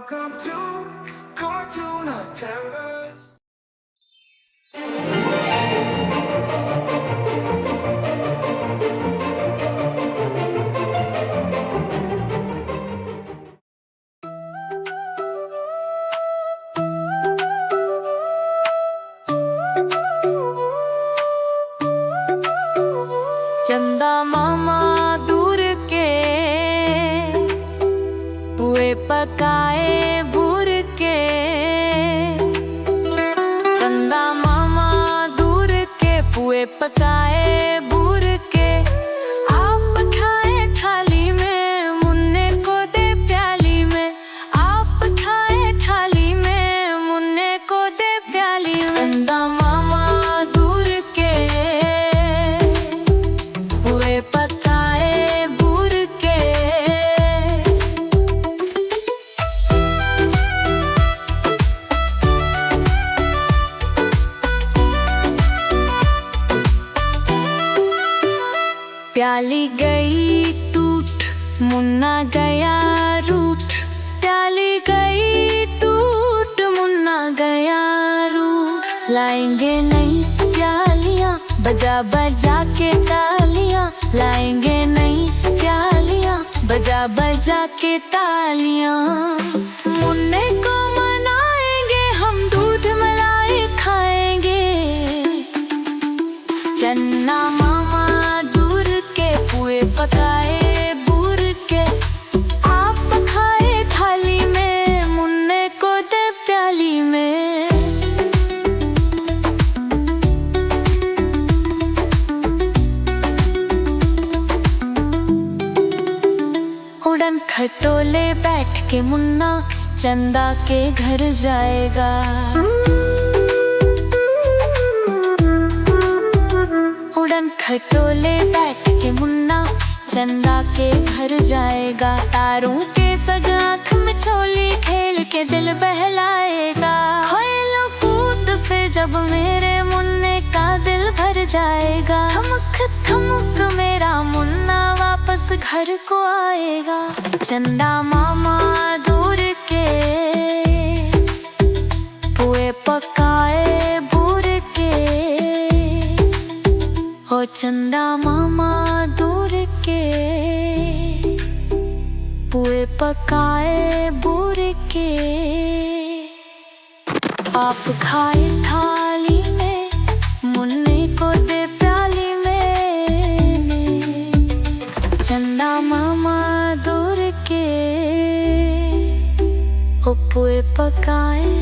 Welcome to Cartoon Terrors. चंदा मामा दूर के पुए पकाए भूर के। चंदा मामा दूर के पुए पकाए भूर के। आप खाए थाली में मुन्ने को दे प्याली में। आप खाए थाली में मुन्ने को दे प्याली में। चंदा मामा दूर के पुए पकाए भूर के। प्याली गई टूट मुन्ना गया रूठ। प्याली गई टूट मुन्ना गया रूठ। लाएंगे नई प्यालियां बजा बजा के तालियां। लाएंगे नई प्यालियां बजा बजा के तालियां। मुन्ने को मनाएंगे हम दूध मलाई खाएंगे। चन्ना मामा दूर के पुए पकाए भूर के। आप खाए थाली में मुन्ने को दे प्याली में। उड़न खटोले बैठ के मुन्ना चंदा के घर जाएगा। उड़न खटोले बैठ के मुन्ना चंदा के घर जाएगा। तारों के सग आँख में छोली खेल के दिल बहलाएगा। खेलो कूद से जब मेरे मुन्ने का दिल भर जाएगा। थमक थमक मेरा मुन्ना वापस घर को आएगा। चंदा मामा दूर के पुए पकाए भूर के। ओ चंदा मामा दूर के पुए पकाए भूर के। आप खाए थाली में मुन्ने को दे प्याली में। चंदा मामा दूर के ओ पुए पकाए